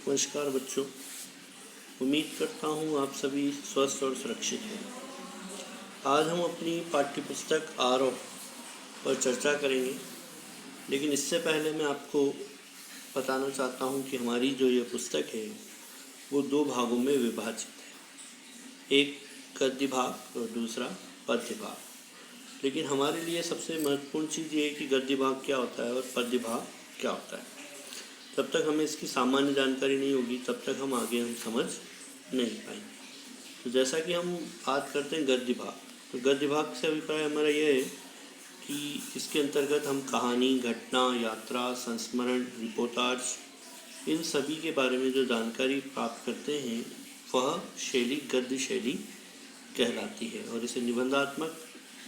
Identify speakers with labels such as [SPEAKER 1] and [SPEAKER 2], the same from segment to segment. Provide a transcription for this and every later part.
[SPEAKER 1] नमस्कार बच्चों, उम्मीद करता हूँ आप सभी स्वस्थ और सुरक्षित हैं। आज हम अपनी पाठ्य पुस्तक आरोह पर चर्चा करेंगे, लेकिन इससे पहले मैं आपको बताना चाहता हूँ कि हमारी जो ये पुस्तक है वो दो भागों में विभाजित है, एक गद्य भाग और दूसरा पद्य भाग। लेकिन हमारे लिए सबसे महत्वपूर्ण चीज़ ये है कि गद्य भाग क्या होता है और पद्य भाग क्या होता है। जब तक हमें इसकी सामान्य जानकारी नहीं होगी तब तक हम समझ नहीं पाएंगे। तो जैसा कि हम बात करते हैं गद्य भाग, तो गद्य भाग से अभिप्राय हमारा यह है कि इसके अंतर्गत हम कहानी, घटना, यात्रा, संस्मरण, रिपोर्टाज इन सभी के बारे में जो जानकारी प्राप्त करते हैं वह शैली गद्य शैली कहलाती है और इसे निबंधात्मक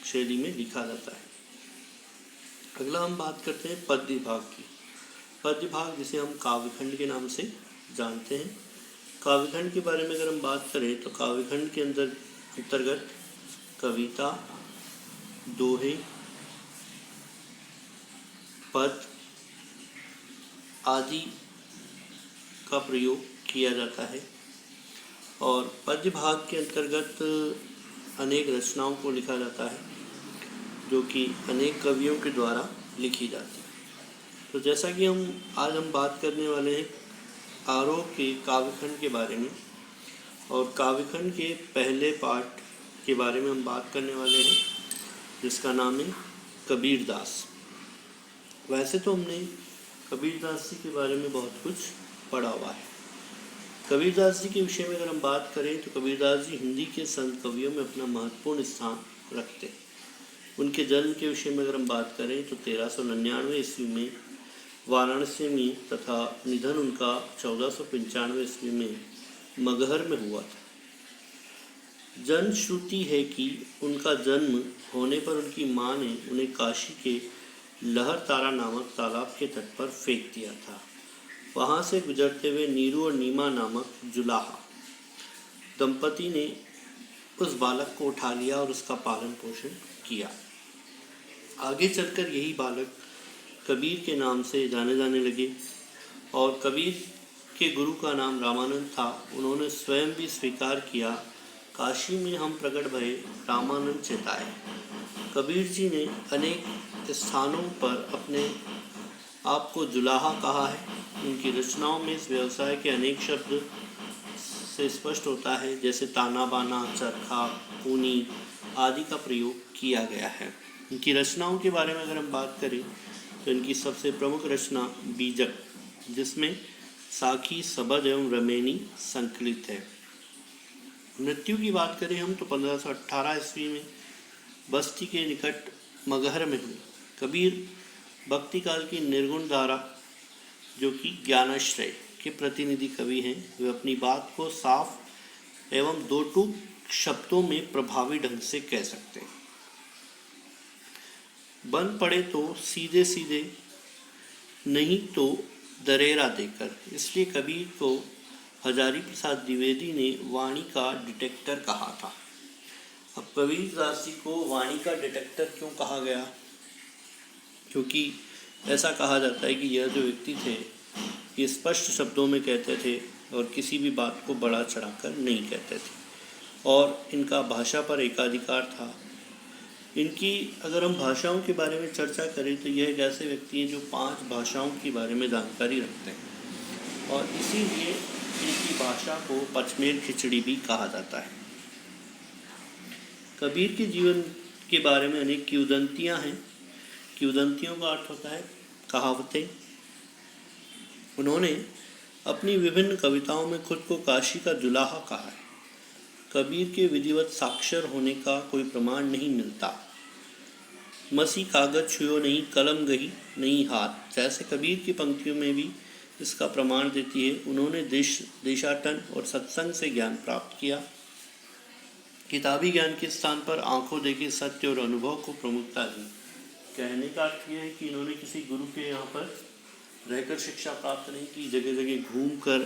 [SPEAKER 1] शैली में लिखा जाता है। अगला हम बात करते हैं पद्य भाग की। पद्य भाग जिसे हम काव्यखंड के नाम से जानते हैं। काव्यखंड के बारे में अगर हम बात करें तो काव्यखंड के अंतर्गत कविता, दोहे, पद आदि का प्रयोग किया जाता है और पद्य भाग के अंतर्गत अनेक रचनाओं को लिखा जाता है जो कि अनेक कवियों के द्वारा लिखी जाती है। तो जैसा कि आज हम बात करने वाले हैं आरोह के काव्यखंड के बारे में, और काव्यखंड के पहले पाठ के बारे में हम बात करने वाले हैं जिसका नाम है कबीरदास। वैसे तो हमने कबीरदास जी के बारे में बहुत कुछ पढ़ा हुआ है। कबीरदास जी के विषय में अगर हम बात करें तो कबीरदास जी हिंदी के संत कवियों में अपना महत्वपूर्ण स्थान रखते हैं। उनके जन्म के विषय में अगर हम बात करें तो 1399 ईस्वी में वाराणसी में तथा निधन उनका 1495 ईस्वी में मगहर में हुआ था। जनश्रुति है कि उनका जन्म होने पर उनकी मां ने उन्हें काशी के लहर तारा नामक तालाब के तट पर फेंक दिया था। वहां से गुजरते हुए नीरू और नीमा नामक जुलाहा दंपति ने उस बालक को उठा लिया और उसका पालन पोषण किया। आगे चलकर यही बालक कबीर के नाम से जाने जाने लगे और कबीर के गुरु का नाम रामानंद था। उन्होंने स्वयं भी स्वीकार किया, काशी में हम प्रकट भये रामानंद चेताए। कबीर जी ने अनेक स्थानों पर अपने आप को जुलाहा कहा है। उनकी रचनाओं में इस व्यवसाय के अनेक शब्द से स्पष्ट होता है, जैसे ताना बाना, चरखा, पूनी आदि का प्रयोग किया गया है। इनकी रचनाओं के बारे में अगर हम बात करें तो इनकी सबसे प्रमुख रचना बीजक, जिसमें साखी, सबद एवं रमेनी संकलित है। मृत्यु की बात करें हम तो 1518 ईस्वी में बस्ती के निकट मगहर में हुई। कबीर भक्ति काल की निर्गुण धारा जो कि ज्ञानाश्रय के प्रतिनिधि कवि हैं, वे अपनी बात को साफ एवं दो टूक शब्दों में प्रभावी ढंग से कह सकते हैं। बन पड़े तो सीधे सीधे, नहीं तो दरेरा देकर। इसलिए कबीर को हजारी प्रसाद द्विवेदी ने वाणी का डिटेक्टर कहा था। अब कबीरदास जी को वाणी का डिटेक्टर क्यों कहा गया? क्योंकि ऐसा कहा जाता है कि यह जो व्यक्ति थे ये स्पष्ट शब्दों में कहते थे और किसी भी बात को बढ़ा चढ़ाकर नहीं कहते थे और इनका भाषा पर एकाधिकार था। इनकी अगर हम भाषाओं के बारे में चर्चा करें तो यह एक ऐसे व्यक्ति हैं जो 5 भाषाओं के बारे में जानकारी रखते हैं और इसीलिए इनकी भाषा को पचमेल खिचड़ी भी कहा जाता है। कबीर के जीवन के बारे में अनेक किंवदंतियाँ हैं। किंवदंतियों का अर्थ होता है कहावतें। उन्होंने अपनी विभिन्न कविताओं में खुद को काशी का जुलाहा कहा है। कबीर के विधिवत साक्षर होने का कोई प्रमाण नहीं मिलता। मसी कागज छुयो नहीं, कलम गही नहीं हाथ, जैसे कबीर की पंक्तियों में भी इसका प्रमाण देती है। उन्होंने देशाटन और सत्संग से ज्ञान प्राप्त किया। किताबी ज्ञान के स्थान पर आंखों देखे सत्य और अनुभव को प्रमुखता दी। कहने का अर्थ यह है कि इन्होंने किसी गुरु के यहाँ पर रहकर शिक्षा प्राप्त नहीं की। जगह जगह घूम कर,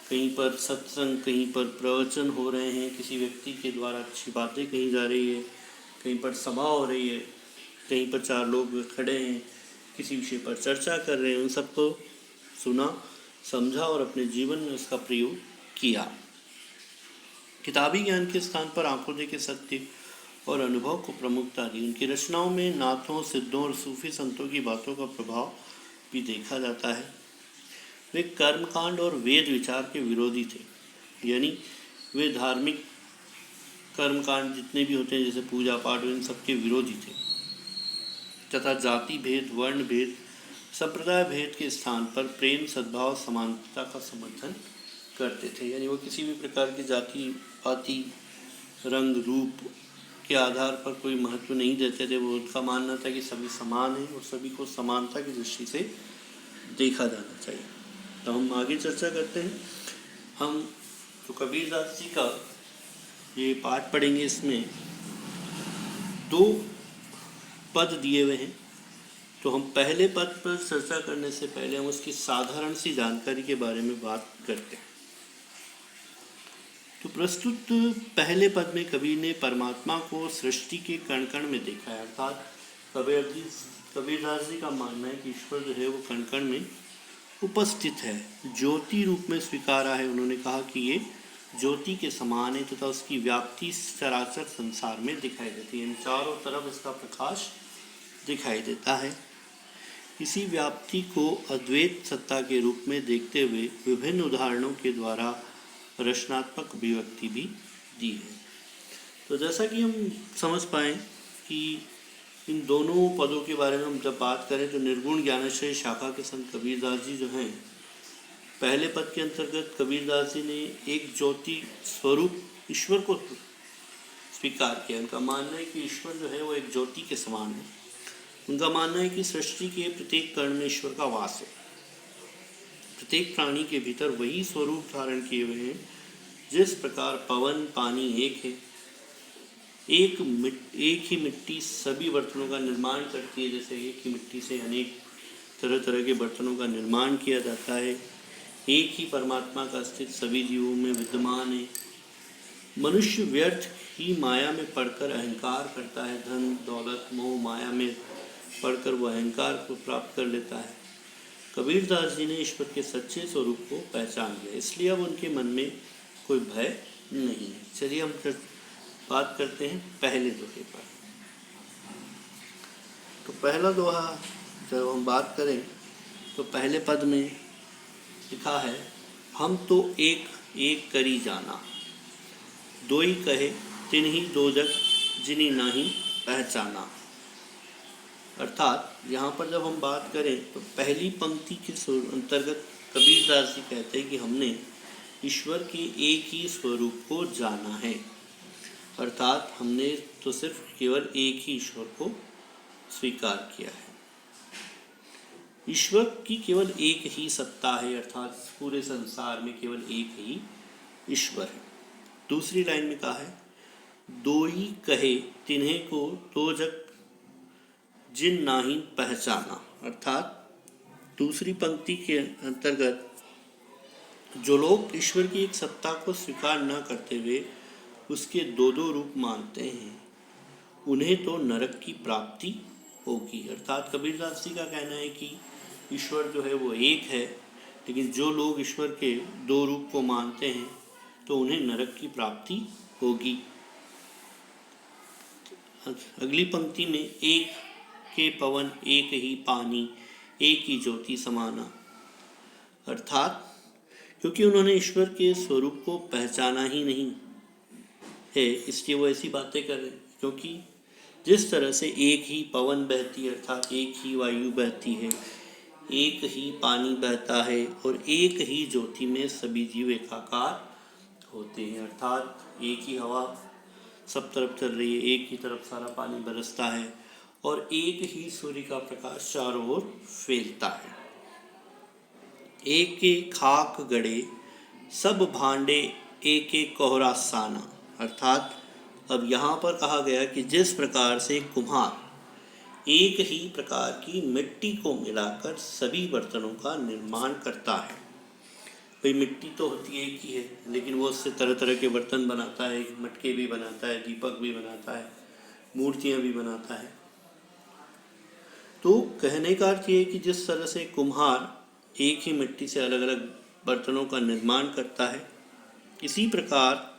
[SPEAKER 1] कहीं पर सत्संग, कहीं पर प्रवचन हो रहे हैं, किसी व्यक्ति के द्वारा अच्छी बातें कही जा रही है, कहीं पर सभा हो रही है, कहीं पर 4 लोग खड़े हैं, किसी विषय पर चर्चा कर रहे हैं, उन सबको सुना समझा और अपने जीवन में उसका प्रयोग किया। किताबी ज्ञान के स्थान पर आंखों देखे सत्य और अनुभव को प्रमुखता दी। उनकी रचनाओं में नाथों, सिद्धों और सूफी संतों की बातों का प्रभाव भी देखा जाता है। वे कर्मकांड और वेद विचार के विरोधी थे, यानी वे धार्मिक कर्मकांड जितने भी होते हैं जैसे पूजा पाठ, इन सबके विरोधी थे तथा जाति भेद, वर्ण भेद, संप्रदाय भेद के स्थान पर प्रेम, सद्भाव, समानता का समर्थन करते थे। यानी वो किसी भी प्रकार की जाति पाति, रंग रूप के आधार पर कोई महत्व नहीं देते थे। वो उनका मानना था कि सभी समान हैं और सभी को समानता की दृष्टि से देखा जाना चाहिए। तो हम आगे चर्चा करते हैं। हम जो कबीरदास जी का ये पाठ पढ़ेंगे, इसमें 2 पद दिए हुए हैं। तो हम पहले पद पर चर्चा करने से पहले हम उसकी साधारण सी जानकारी के बारे में बात करते हैं। तो प्रस्तुत पहले पद में कबीर ने परमात्मा को सृष्टि के कण कण में देखा है। अर्थात कबीरदास जी का मानना है कि ईश्वर जो है वो कण कण में उपस्थित है, ज्योति रूप में स्वीकारा है। उन्होंने कहा कि ये ज्योति के समान है तथा उसकी व्याप्ति चराचर संसार में दिखाई देती है, चारों तरफ इसका प्रकाश दिखाई देता है। इसी व्याप्ति को अद्वैत सत्ता के रूप में देखते हुए विभिन्न उदाहरणों के द्वारा रचनात्मक अभिव्यक्ति भी दी है। तो जैसा कि हम समझ पाएँ कि इन दोनों पदों के बारे में हम जब बात करें तो निर्गुण ज्ञानाश्रय शाखा के संत कबीरदास जी जो हैं, पहले पद के अंतर्गत कबीरदास जी ने एक ज्योति स्वरूप ईश्वर को स्वीकार किया। उनका मानना है कि ईश्वर जो है वो एक ज्योति के समान है। उनका मानना है कि सृष्टि के प्रत्येक कण में ईश्वर का वास है। प्रत्येक प्राणी के भीतर वही स्वरूप धारण किए हुए हैं। जिस प्रकार पवन पानी एक है, एक ही मिट्टी सभी बर्तनों का निर्माण करती है, जैसे एक ही मिट्टी से अनेक तरह तरह के बर्तनों का निर्माण किया जाता है। एक ही परमात्मा का अस्तित्व सभी जीवों में विद्यमान है। मनुष्य व्यर्थ ही माया में पड़कर अहंकार करता है। धन दौलत मोह माया में पढ़कर वो अहंकार को प्राप्त कर लेता है। कबीरदास जी ने ईश्वर के सच्चे स्वरूप को पहचान लिया, इसलिए अब उनके मन में कोई भय नहीं है। चलिए हम बात करते हैं पहले दोहे पर। तो पहला दोहा जब हम बात करें तो पहले पद में लिखा है, हम तो एक एक करी जाना, दोई कहे तिन्ही दो जग जिनी नाही पहचाना। अर्थात यहाँ पर जब हम बात करें तो पहली पंक्ति के अंतर्गत कबीरदास जी कहते हैं कि हमने ईश्वर के एक ही स्वरूप को जाना है। अर्थात हमने तो सिर्फ केवल एक ही ईश्वर को स्वीकार किया है। ईश्वर की केवल एक ही सत्ता है, अर्थात पूरे संसार में केवल एक ही ईश्वर है। दूसरी लाइन में कहा है, दोई कहे तिन्हे को तो जग जिन नाही पहचाना। अर्थात दूसरी पंक्ति के अंतर्गत जो लोग ईश्वर की एक सत्ता को स्वीकार न करते हुए उसके दो दो रूप मानते हैं, उन्हें तो नरक की प्राप्ति होगी। अर्थात कबीरदास जी का कहना है कि ईश्वर जो है वो एक है, लेकिन जो लोग ईश्वर के दो रूप को मानते हैं तो उन्हें नरक की प्राप्ति होगी। अगली पंक्ति में, एक के पवन एक ही पानी एक ही ज्योति समाना। अर्थात क्योंकि उन्होंने ईश्वर के स्वरूप को पहचाना ही नहीं है, इसलिए वो ऐसी बातें कर रहे हैं। क्योंकि जिस तरह से एक ही पवन बहती है, अर्थात एक ही वायु बहती है, एक ही पानी बहता है और एक ही ज्योति में सभी जीव एकाकार होते हैं। अर्थात एक ही हवा सब तरफ चल रही है, एक ही तरफ सारा पानी बरसता है और एक ही सूर्य का प्रकाश चारों ओर फैलता है। एक एक खाक गड़े सब भांडे एक एक कोहरा साना। अर्थात अब यहाँ पर कहा गया कि जिस प्रकार से कुम्हार एक ही प्रकार की मिट्टी को मिलाकर सभी बर्तनों का निर्माण करता है। भाई मिट्टी तो होती है एक ही है, लेकिन वो उससे तरह तरह के बर्तन बनाता है, मटके भी बनाता है, दीपक भी बनाता है, मूर्तियाँ भी बनाता है। तो कहने का अर्थ ये है कि जिस तरह से कुम्हार एक ही मिट्टी से अलग अलग बर्तनों का निर्माण करता है, इसी प्रकार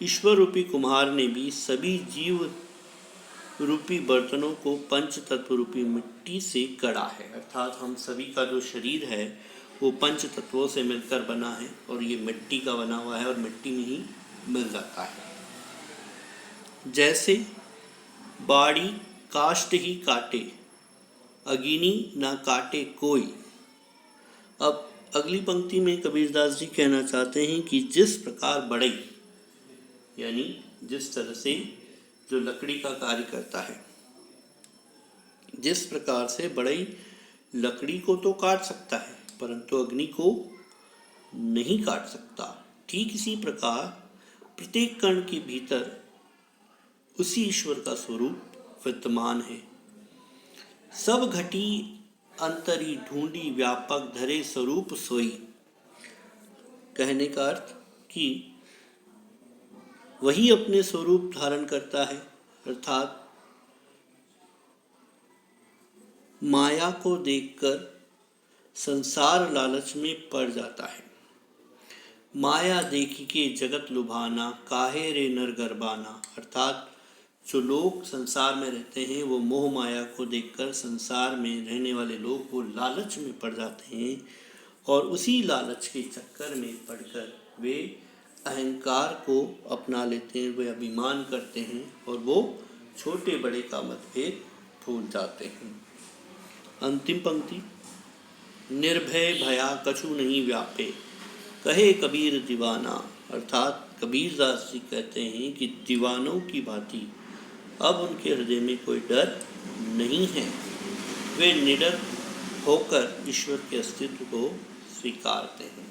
[SPEAKER 1] ईश्वर रूपी कुम्हार ने भी सभी जीव रूपी बर्तनों को पंच तत्व रूपी मिट्टी से गढ़ा है। अर्थात हम सभी का जो शरीर है वो पंच तत्वों से मिलकर बना है और ये मिट्टी का बना हुआ है और मिट्टी में ही मिल जाता है। जैसे बाड़ी काष्ठ ही काटे, अगिनी ना काटे कोई। अब अगली पंक्ति में कबीरदास जी कहना चाहते हैं कि जिस प्रकार बढ़ई, यानी जिस तरह से जो लकड़ी का कार्य करता है, जिस प्रकार से बढ़ई लकड़ी को तो काट सकता है परंतु अग्नि को नहीं काट सकता, ठीक इसी प्रकार प्रत्येक कण के भीतर उसी ईश्वर का स्वरूप विद्यमान है। सब घटी अंतरी ढूंढी व्यापक धरे स्वरूप सोई। कहने का अर्थ कि वही अपने स्वरूप धारण करता है, अर्थात माया को देखकर संसार लालच में पड़ जाता है। माया देखी के जगत लुभाना, काहे रे नर गरबाना। अर्थात जो लोग संसार में रहते हैं वो मोह माया को देखकर, संसार में रहने वाले लोग वो लालच में पड़ जाते हैं और उसी लालच के चक्कर में पड़कर वे अहंकार को अपना लेते हैं, वे अभिमान करते हैं और वो छोटे बड़े का मतभेद भूल जाते हैं। अंतिम पंक्ति, निर्भय भया कछु नहीं व्यापे, कहे कबीर दीवाना। अर्थात कबीरदास जी कहते हैं कि दीवानों की भांति अब उनके हृदय में कोई डर नहीं है, वे निडर होकर ईश्वर के अस्तित्व को स्वीकारते हैं।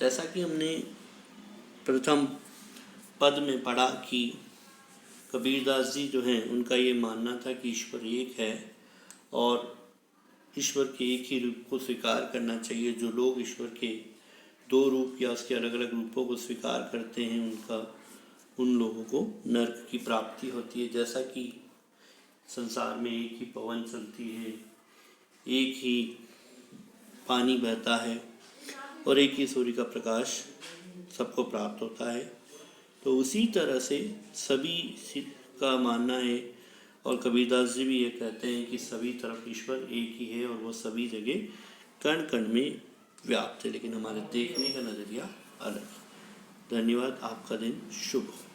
[SPEAKER 1] जैसा कि हमने प्रथम पद में पढ़ा कि कबीरदास जी जो हैं उनका ये मानना था कि ईश्वर एक है और ईश्वर के एक ही रूप को स्वीकार करना चाहिए। जो लोग ईश्वर के दो रूप या उसके अलग अलग रूपों को स्वीकार करते हैं उन लोगों को नरक की प्राप्ति होती है। जैसा कि संसार में एक ही पवन चलती है, एक ही पानी बहता है और एक ही सूर्य का प्रकाश सबको प्राप्त होता है, तो उसी तरह से सभी का मानना है और कबीरदास जी भी ये कहते हैं कि सभी तरफ ईश्वर एक ही है और वो सभी जगह कण कण में व्याप्त है, लेकिन हमारे देखने का नज़रिया अलग। धन्यवाद। आपका दिन शुभ हो।